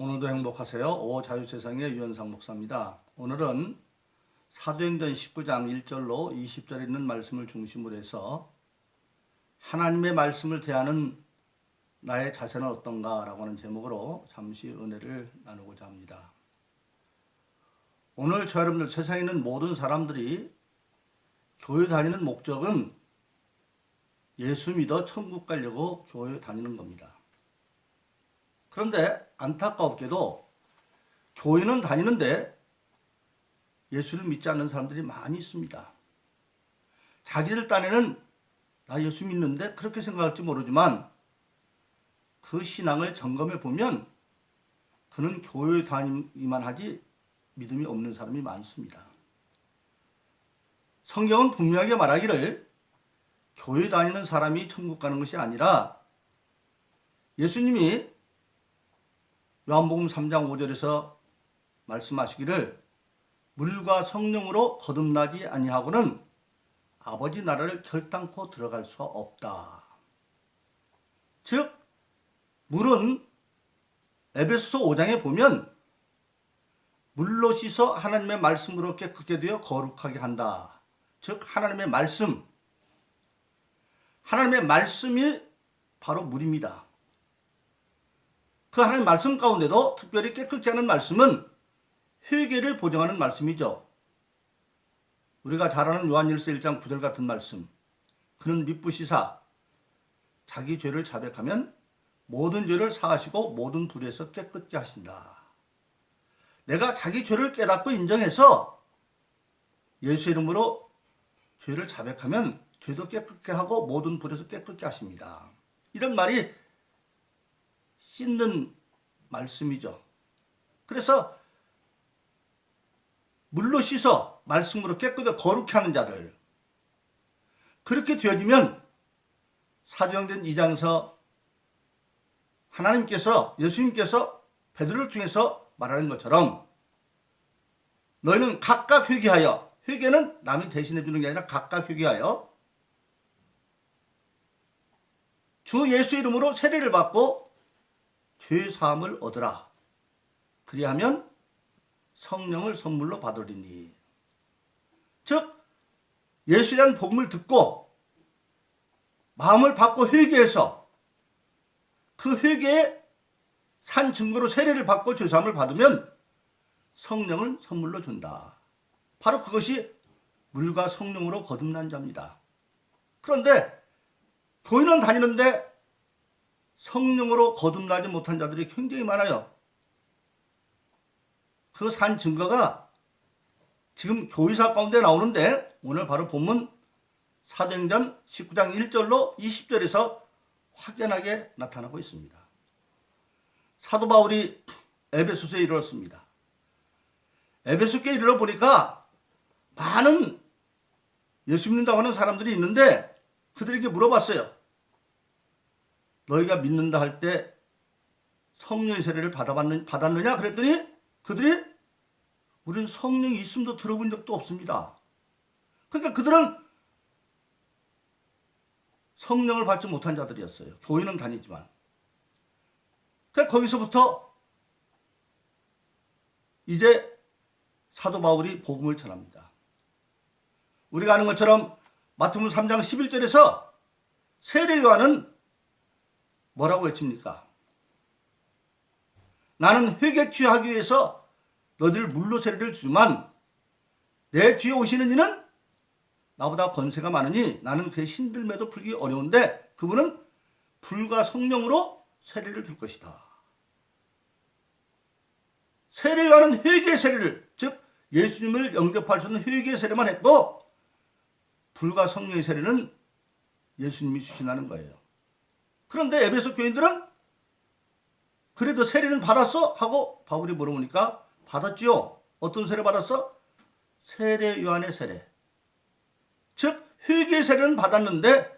오늘도 행복하세요. 오자유세상의 유현상 목사입니다. 오늘은 사도행전 19장 1절로 20절에 있는 말씀을 중심으로 해서 하나님의 말씀을 대하는 나의 자세는 어떤가 라고 하는 제목으로 잠시 은혜를 나누고자 합니다. 오늘 저 여러분들 세상에 있는 모든 사람들이 교회 다니는 목적은 예수 믿어 천국 가려고 교회 다니는 겁니다. 그런데 안타깝게도 교회는 다니는데 예수를 믿지 않는 사람들이 많이 있습니다. 자기들 딴에는 나 예수 믿는데 그렇게 생각할지 모르지만 그 신앙을 점검해 보면 그는 교회 다니기만 하지 믿음이 없는 사람이 많습니다. 성경은 분명하게 말하기를 교회 다니는 사람이 천국 가는 것이 아니라 예수님이 요한복음 3장 5절에서 말씀하시기를 물과 성령으로 거듭나지 아니하고는 아버지 나라를 결단코 들어갈 수가 없다. 즉 물은 에베소서 5장에 보면 물로 씻어 하나님의 말씀으로 깨끗게 되어 거룩하게 한다. 즉 하나님의 말씀이 바로 물입니다. 그 하나님 말씀 가운데도 특별히 깨끗게 하는 말씀은 회개를 보장하는 말씀이죠. 우리가 잘 아는 요한일서 1장 9절 같은 말씀. 그는 미쁘시사 자기 죄를 자백하면 모든 죄를 사하시고 모든 불의에서 깨끗게 하신다. 내가 자기 죄를 깨닫고 인정해서 예수 이름으로 죄를 자백하면 죄도 깨끗게 하고 모든 불에서 깨끗게 하십니다. 이런 말이 씻는 말씀이죠. 그래서 물로 씻어 말씀으로 깨끗하게 거룩게 하는 자들, 그렇게 되어지면 사도행전 2장에서 하나님께서 예수님께서 베드로를 통해서 말하는 것처럼 너희는 각각 회개하여, 회개는 남이 대신해 주는 게 아니라 각각 회개하여 주 예수 이름으로 세례를 받고 죄 사함을 얻으라. 그리하면 성령을 선물로 받으리니. 즉 예수라는 복음을 듣고 마음을 받고 회개해서 그 회개에 산 증거로 세례를 받고 죄 사함을 받으면 성령을 선물로 준다. 바로 그것이 물과 성령으로 거듭난 자입니다. 그런데 교회는 다니는데 성령으로 거듭나지 못한 자들이 굉장히 많아요. 그 산 증거가 지금 교회사 가운데 나오는데 오늘 바로 본문 사도행전 19장 1절로 20절에서 확연하게 나타나고 있습니다. 사도 바울이 에베소서에 이르렀습니다. 에베소교에 이르러 보니까 많은 예수 믿는다고 하는 사람들이 있는데 그들에게 물어봤어요. 너희가 믿는다 할 때 성령의 세례를 받았느냐? 그랬더니 그들이 우리는 성령이 있음도 들어본 적도 없습니다. 그러니까 그들은 성령을 받지 못한 자들이었어요. 교회는 다니지만. 그러니까 거기서부터 이제 사도 바울이 복음을 전합니다. 우리가 아는 것처럼 마태복음 3장 11절에서 세례 요한은 뭐라고 외칩니까? 나는 회개케 하기 위해서 너희들 물로 세례를 주지만 내 뒤에 오시는 이는 나보다 권세가 많으니 나는 그의 신들매도 풀기 어려운데 그분은 불과 성령으로 세례를 줄 것이다. 세례 요한은 회개 세례를, 즉 예수님을 영접할 수 있는 회개 세례만 했고 불과 성령의 세례는 예수님이 주신다는 거예요. 그런데 에베소 교인들은 그래도 세례는 받았어? 하고 바울이 물어보니까 받았지요. 어떤 세례 받았어? 세례 요한의 세례. 즉 회개 세례는 받았는데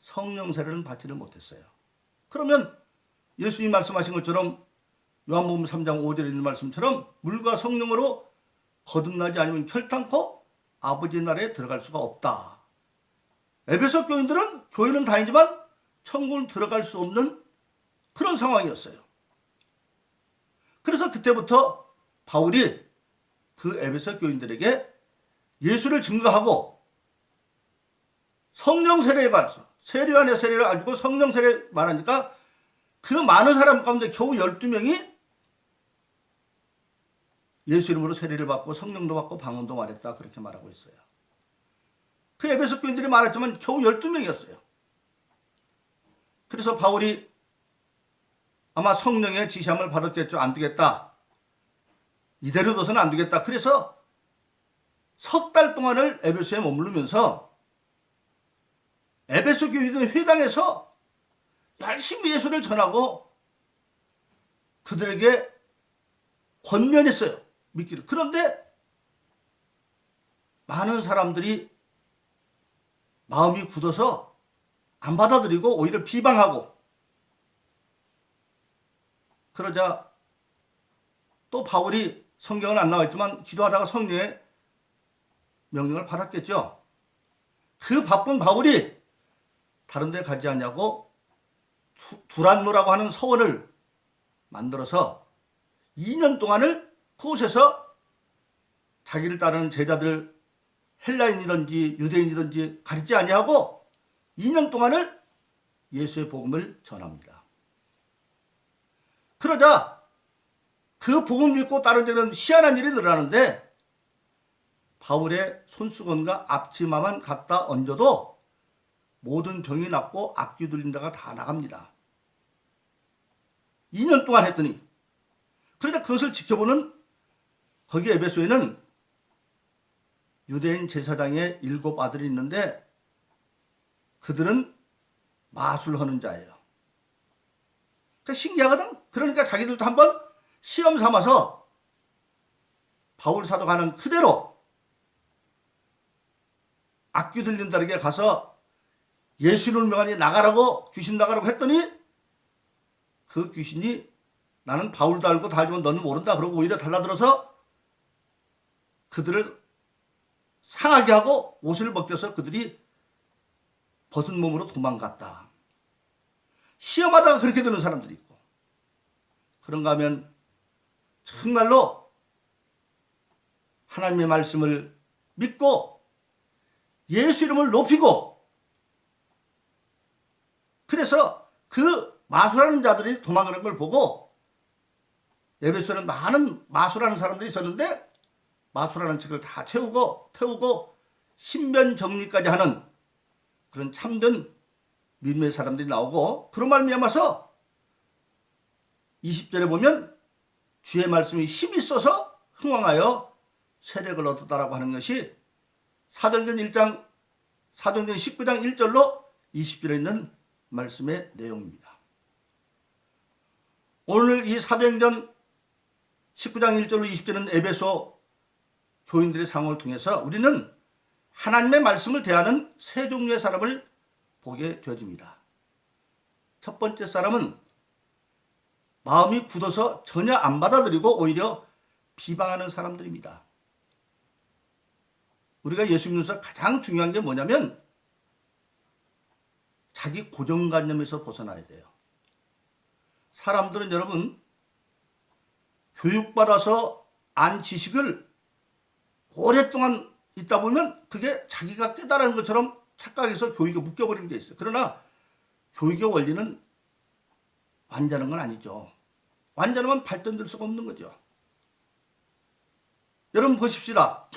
성령 세례는 받지를 못했어요. 그러면 예수님 말씀하신 것처럼 요한복음 3장 5절에 있는 말씀처럼 물과 성령으로 거듭나지 않으면 결단코 아버지 나라에 들어갈 수가 없다. 에베소 교인들은 교회는 다니지만 천국을 들어갈 수 없는 그런 상황이었어요. 그래서 그때부터 바울이 그 에베소 교인들에게 예수를 증거하고 성령 세례에 관해서 세례 안에 세례를 가지고 성령 세례 말하니까 그 많은 사람 가운데 겨우 12명이 예수 이름으로 세례를 받고 성령도 받고 방언도 말했다 그렇게 말하고 있어요. 그 에베소 교인들이 말했지만 겨우 12명이었어요. 그래서 바울이 아마 성령의 지시함을 받았겠죠. 안 되겠다. 이대로 둬서는 안 되겠다. 그래서 석 달 동안을 에베소에 머무르면서 에베소 교인들 회당에서 열심히 예수를 전하고 그들에게 권면했어요. 믿기를. 그런데 많은 사람들이 마음이 굳어서 안 받아들이고 오히려 비방하고 그러자 또 바울이 성경은 안 나와 있지만 기도하다가 성령의 명령을 받았겠죠. 그 바쁜 바울이 다른 데 가지 않냐고 두란노라고 하는 서원을 만들어서 2년 동안을 그곳에서 자기를 따르는 제자들 헬라인이든지 유대인이든지 가리지 아니하고 2년 동안을 예수의 복음을 전합니다. 그러자 그 복음 믿고 다른 데는 희한한 일이 늘어나는데 바울의 손수건과 앞치마만 갖다 얹어도 모든 병이 낫고 악귀 들린 데가 다 나갑니다. 2년 동안 했더니 그러자 그것을 지켜보는 거기 에베소에는 유대인 제사장의 7 아들이 있는데 그들은 마술하는 자예요. 그러니까 신기하거든. 그러니까 자기들도 한번 시험 삼아서 바울 사도가 하는 그대로 악귀 들린다에게 가서 예수를 명하니 나가라고 귀신 나가라고 했더니 그 귀신이 나는 바울도 알고 다 알지만 너는 모른다 그러고 오히려 달라들어서 그들을 상하게 하고 옷을 벗겨서 그들이 벗은 몸으로 도망갔다. 시험하다가 그렇게 되는 사람들이 있고 그런가 하면 정말로 하나님의 말씀을 믿고 예수 이름을 높이고 그래서 그 마술하는 자들이 도망가는 걸 보고 에베소에는 많은 마술하는 사람들이 있었는데 마술하는 책을 다 태우고 신변 정리까지 하는 그런 참된 믿음의 사람들이 나오고 그런 말미암아서 20절에 보면 주의 말씀이 힘이 있어서 흥왕하여 세력을 얻었다라고 하는 것이 사도행전 19장 1절로 20절에 있는 말씀의 내용입니다. 오늘 이 사도행전 19장 1절로 20절은 에베소 교인들의 상황을 통해서 우리는 하나님의 말씀을 대하는 세 종류의 사람을 보게 되어집니다. 첫 번째 사람은 마음이 굳어서 전혀 안 받아들이고 오히려 비방하는 사람들입니다. 우리가 예수 믿으면서 가장 중요한 게 뭐냐면 자기 고정관념에서 벗어나야 돼요. 사람들은 여러분 교육받아서 안 지식을 오랫동안 있다 보면 그게 자기가 깨달은 것처럼 착각해서 교육에 묶여버리는 게 있어요. 그러나 교육의 원리는 완전한 건 아니죠. 완전하면 발전될 수가 없는 거죠. 여러분 보십시다.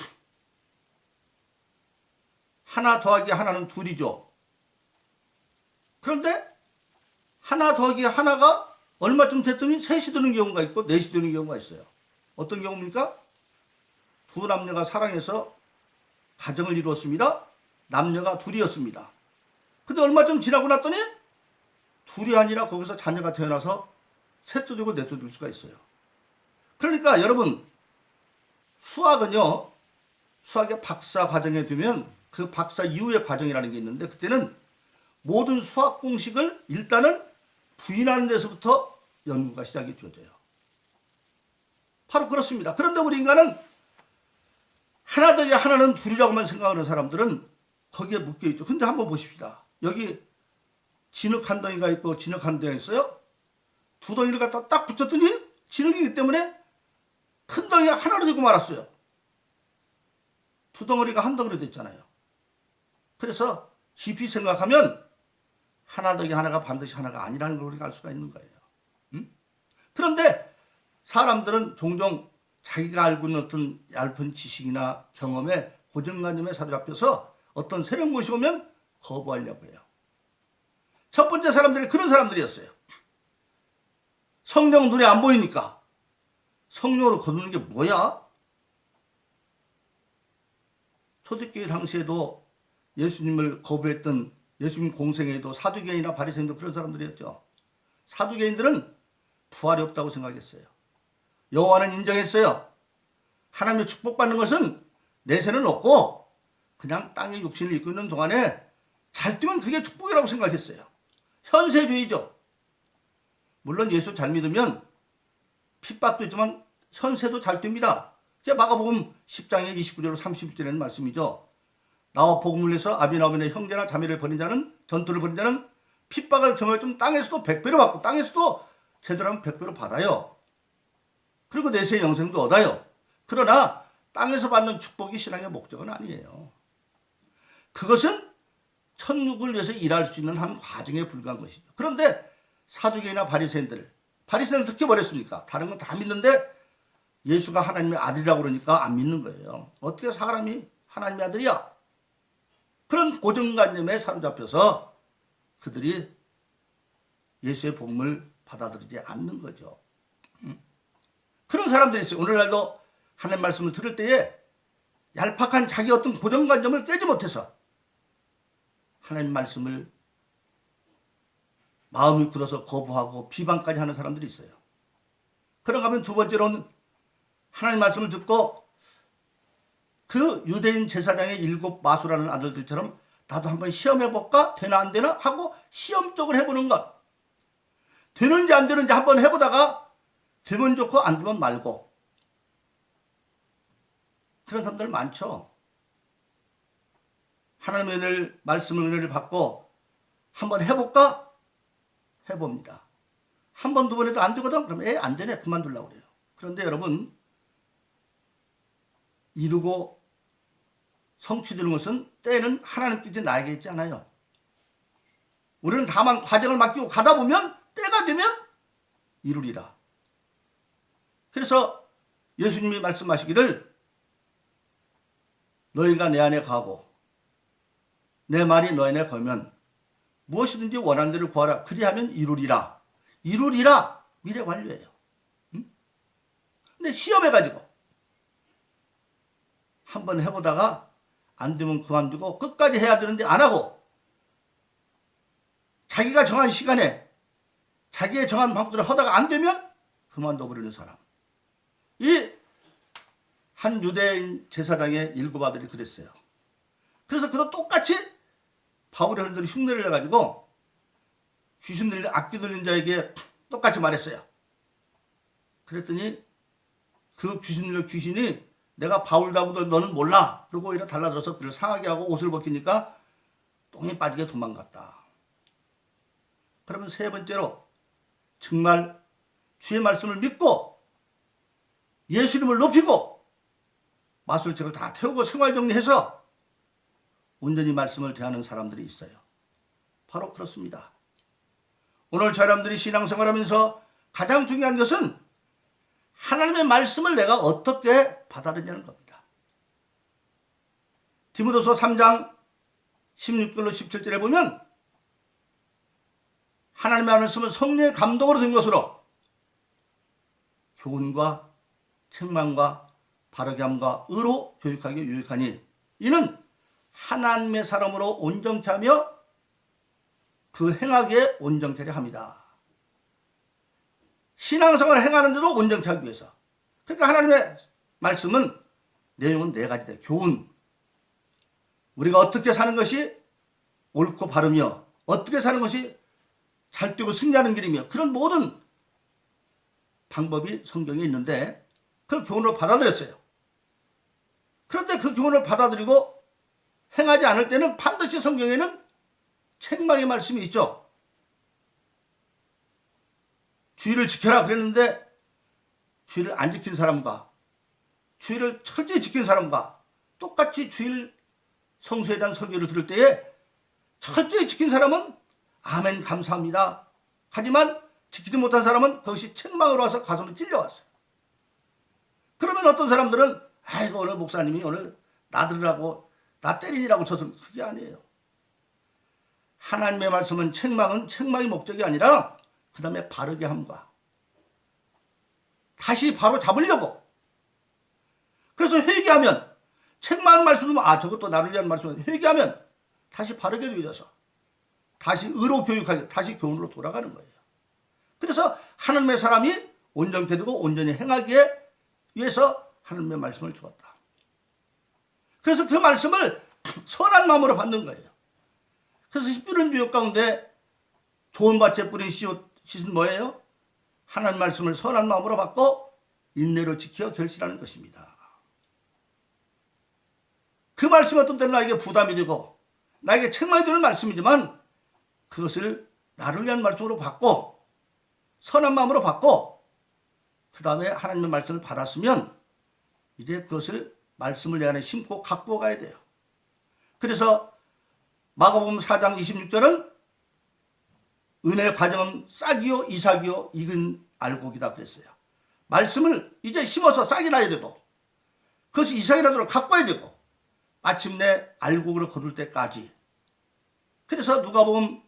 하나 더하기 하나는 둘이죠. 그런데 하나 더하기 하나가 얼마쯤 됐더니 셋이 되는 경우가 있고 넷이 되는 경우가 있어요. 어떤 경우입니까? 두 남녀가 사랑해서 가정을 이루었습니다. 남녀가 둘이었습니다. 근데 얼마쯤 지나고 났더니 둘이 아니라 거기서 자녀가 태어나서 셋도 되고 넷도 될 수가 있어요. 그러니까 여러분 수학은요. 수학의 박사 과정에 두면 그 박사 이후의 과정이라는 게 있는데 그때는 모든 수학 공식을 일단은 부인하는 데서부터 연구가 시작이 되어져요. 바로 그렇습니다. 그런데 우리 인간은 하나 더하기 하나는 둘이라고만 생각하는 사람들은 거기에 묶여있죠. 근데 한번 보십시다. 여기 진흙 한 덩이가 있고 진흙 한 덩이가 있어요. 두 덩이를 갖다 딱 붙였더니 진흙이기 때문에 큰 덩이가 하나로 되고 말았어요. 두 덩어리가 한 덩어리 됐잖아요. 그래서 깊이 생각하면 하나 더하기 하나가 반드시 하나가 아니라는 걸 우리가 알 수가 있는 거예요. 그런데 사람들은 종종 자기가 알고 있는 어떤 얇은 지식이나 경험에 고정관념에 사로잡혀서 어떤 새로운 것이 오면 거부하려고 해요. 첫 번째 사람들이 그런 사람들이었어요. 성령 눈에 안 보이니까 성령으로 거두는 게 뭐야? 초대교회 당시에도 예수님을 거부했던 예수님 공생에도 사두개인이나 바리새인도 그런 사람들이었죠. 사두개인들은 부활이 없다고 생각했어요. 여호와는 인정했어요. 하나님의 축복받는 것은 내세는 없고 그냥 땅에 육신을 입고 있는 동안에 잘 뛰면 그게 축복이라고 생각했어요. 현세주의죠. 물론 예수 잘 믿으면 핍박도 있지만 현세도 잘 뜁니다. 마가복음 10장의 29절로 30절에는 말씀이죠. 나와 복음을 위해서 아비나오빈의 형제나 자매를 버린 자는, 전투를 벌인 자는 핍박을 경험할 좀 땅에서도 100배로 받고 땅에서도 제대로 하면 100배로 받아요. 그리고 내세의 영생도 얻어요. 그러나 땅에서 받는 축복이 신앙의 목적은 아니에요. 그것은 천국을 위해서 일할 수 있는 한 과정에 불과한 것이죠. 그런데 사두개인이나 바리새인들은 어떻게 버렸습니까? 다른 건 다 믿는데 예수가 하나님의 아들이라고 그러니까 안 믿는 거예요. 어떻게 사람이 하나님의 아들이야? 그런 고정관념에 사로잡혀서 그들이 예수의 복음을 받아들이지 않는 거죠. 그런 사람들이 있어요. 오늘날도 하나님 말씀을 들을 때에 얄팍한 자기 어떤 고정관념을 깨지 못해서 하나님 말씀을 마음이 굳어서 거부하고 비방까지 하는 사람들이 있어요. 그런가 하면 두 번째로는 하나님 말씀을 듣고 그 유대인 제사장의 7 마수라는 아들들처럼 나도 한번 시험해볼까? 되나 안 되나? 하고 시험적으로 해보는 것. 되는지 안 되는지 한번 해보다가 되면 좋고 안 되면 말고. 그런 사람들 많죠. 하나님의 은혜를, 말씀의 은혜를 받고 한번 해볼까? 해봅니다. 한 번, 두 번 해도 안 되거든? 그럼 안 되네. 그만두려고 그래요. 그런데 여러분, 이루고 성취되는 것은 때는 하나님께서 나에게 있지 않아요. 우리는 다만 과정을 맡기고 가다 보면 때가 되면 이루리라. 그래서 예수님이 말씀하시기를 너희가 내 안에 거하고 내 말이 너희 안에 거하면 무엇이든지 원하는 대로 구하라. 그리하면 이루리라. 이루리라. 미래 완료예요. 근데 시험해가지고 한번 해보다가 안 되면 그만두고 끝까지 해야 되는데 안 하고 자기가 정한 시간에 자기의 정한 방법대로 하다가 안 되면 그만둬 버리는 사람. 이 한 유대인 제사장의 7 아들이 그랬어요. 그래서 그도 똑같이 바울의 흔들이 흉내를 내가지고 귀신 들린 악기 들린 자에게 똑같이 말했어요. 그랬더니 그 귀신 들린 귀신이 내가 바울다고도 너는 몰라. 그리고 오히려 달라들어서 그를 상하게 하고 옷을 벗기니까 똥이 빠지게 도망갔다. 그러면 세 번째로 정말 주의 말씀을 믿고 예수님을 높이고 마술책을 다 태우고 생활 정리해서 온전히 말씀을 대하는 사람들이 있어요. 바로 그렇습니다. 오늘 저 사람들이 신앙생활하면서 가장 중요한 것은 하나님의 말씀을 내가 어떻게 받아들이냐는 겁니다. 디모데서 3장 16절로 17절에 보면 하나님의 말씀은 성령의 감동으로 된 것으로 교훈과 책망과 바르게 함과 의로 교육하기 유익하니 이는 하나님의 사람으로 온전케 하며 그 행하기에 온전케 하려 합니다. 신앙생활을 행하는데도 온전케 하기 위해서. 그러니까 하나님의 말씀은 내용은 4가지다. 교훈. 우리가 어떻게 사는 것이 옳고 바르며 어떻게 사는 것이 잘 되고 승리하는 길이며 그런 모든 방법이 성경에 있는데 그걸 교훈으로 받아들였어요. 그런데 그 교훈을 받아들이고 행하지 않을 때는 반드시 성경에는 책망의 말씀이 있죠. 주의를 지켜라 그랬는데 주일을 안 지킨 사람과 주일을 철저히 지킨 사람과 똑같이 주일 성수에 대한 설교를 들을 때에 철저히 지킨 사람은 아멘 감사합니다. 하지만 지키지 못한 사람은 그것이 책망으로 와서 가슴을 찔려왔어요. 그러면 어떤 사람들은 아이고 오늘 목사님이 오늘 나들으라고 나 때리니라고 쳐서 그게 아니에요. 하나님의 말씀은 책망이 목적이 아니라 그 다음에 바르게 함과 다시 바로 잡으려고. 그래서 회개하면 책망하는 말씀은 저것도 나를 위한 말씀은 회개하면 다시 바르게 되어져서 다시 의로 교육하게 다시 교훈으로 돌아가는 거예요. 그래서 하나님의 사람이 온전케 되고 온전히 행하기에 위해서 하나님의 말씀을 주었다. 그래서 그 말씀을 선한 마음으로 받는 거예요. 그래서 씨 뿌린 교육 가운데 좋은 밭에 뿌린 씨는 뭐예요? 하나님 말씀을 선한 마음으로 받고 인내로 지켜 결실하는 것입니다. 그 말씀이 어떤 때는 나에게 부담이 되고 나에게 책망이 되는 말씀이지만 그것을 나를 위한 말씀으로 받고 선한 마음으로 받고 그 다음에 하나님의 말씀을 받았으면 이제 그것을 말씀을 내 안에 심고 가꾸어 가야 돼요. 그래서 마가복음 4장 26절은 은혜의 과정은 싹이요 이삭이요 익은 알곡이다 그랬어요. 말씀을 이제 심어서 싹이 나야 되고 그것이 이삭이 나도록 가꿔야 되고 마침내 알곡으로 거둘 때까지. 그래서 누가복음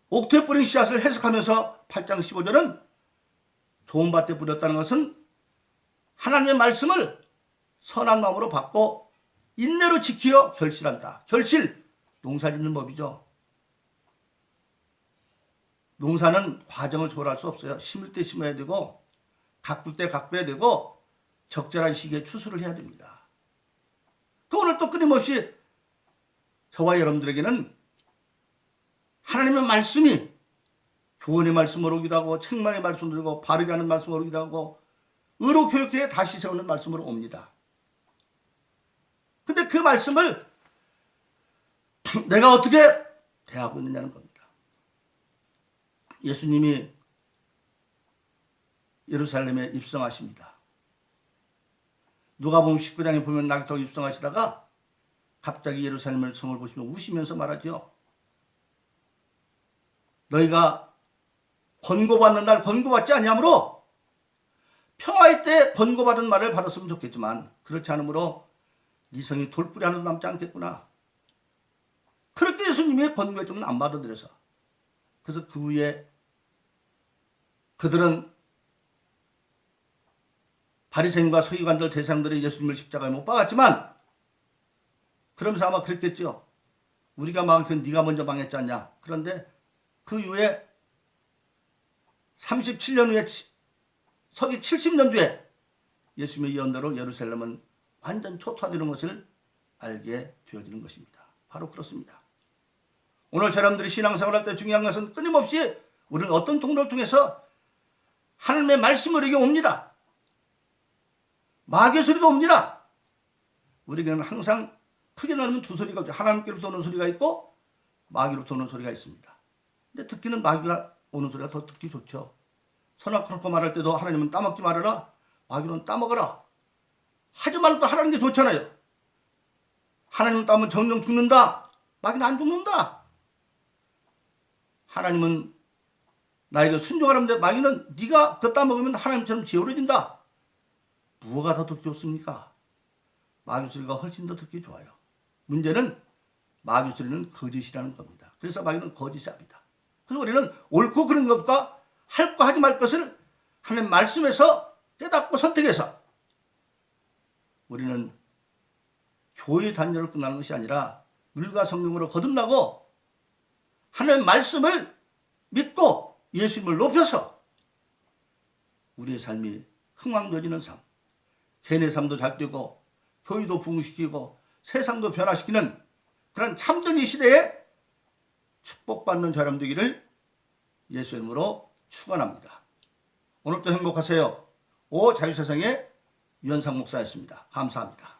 옥토에 뿌린 씨앗을 해석하면서 8장 15절은 좋은 밭에 뿌렸다는 것은 하나님의 말씀을 선한 마음으로 받고 인내로 지키어 결실한다. 결실, 농사 짓는 법이죠. 농사는 과정을 초월할 수 없어요. 심을 때 심어야 되고 가꿀 때 가꿔야 되고 적절한 시기에 추수를 해야 됩니다. 그 오늘 또 끊임없이 저와 여러분들에게는 하나님의 말씀이 교훈의 말씀으로 오기도 하고 책망의 말씀으로 오고 바르게 하는 말씀으로 오기도 하고 의로 교육해 다시 세우는 말씀으로 옵니다. 근데 그 말씀을 내가 어떻게 대하고 있느냐는 겁니다. 예수님이 예루살렘에 입성하십니다. 누가복음 19장에 보면 낙타로 입성하시다가 갑자기 예루살렘 성을 보시면 우시면서 말하죠. 너희가 권고받는 날 권고받지 아니하므로 평화의 때 권고받은 말을 받았으면 좋겠지만 그렇지 않으므로 네 성이 돌뿌리 하나도 남지 않겠구나. 그렇게 예수님이 권고했지만 안 받아들여서 그래서 그 후에 그들은 바리새인과 서기관들 대상들이 예수님을 십자가에 못 박았지만 그러면서 아마 그랬겠죠. 우리가 망했던 네가 먼저 망했지 않냐. 그런데 그 이후에 37년 후에 서기 70년 뒤에 예수님의 예언대로 예루살렘은 완전 초토화되는 것을 알게 되어지는 것입니다. 바로 그렇습니다. 오늘 사람들이 신앙생활할 때 중요한 것은 끊임없이 우리는 어떤 통로를 통해서 하나님의 말씀을 이게 옵니다. 마귀의 소리도 옵니다. 우리에게는 항상 크게 나누면 두 소리가 있죠. 하나님께로부터 오는 소리가 있고 마귀로부터 오는 소리가 있습니다. 근데 듣기는 마귀가 오는 소리가 더 듣기 좋죠. 선악그렇고 말할 때도 하나님은 따먹지 말아라. 마귀는 따먹어라. 하지 말도 하라는 게 좋잖아요. 하나님은 따면 정령 죽는다. 마귀는 안 죽는다. 하나님은 나에게 순종하라는데 마귀는 네가 그 따먹으면 하나님처럼 지어려진다. 무엇가 더 듣기 좋습니까? 마귀 소리가 훨씬 더 듣기 좋아요. 문제는 마귀 소리는 거짓이라는 겁니다. 그래서 마귀는 거짓이 합니다. 그래서 우리는 옳고 그른 것과 할 거 하지 말 것을 하나님 말씀에서 깨닫고 선택해서 우리는 교회 단열을 끝나는 것이 아니라 물과 성령으로 거듭나고 하나님 말씀을 믿고 예수님을 높여서 우리의 삶이 흥왕되어지는 삶, 개인의 삶도 잘 되고 교회도 부흥시키고 세상도 변화시키는 그런 참된 이 시대에 축복받는 사람 되기를 예수 이름으로 축원합니다. 오늘도 행복하세요. 오 자유세상의 유현상 목사였습니다. 감사합니다.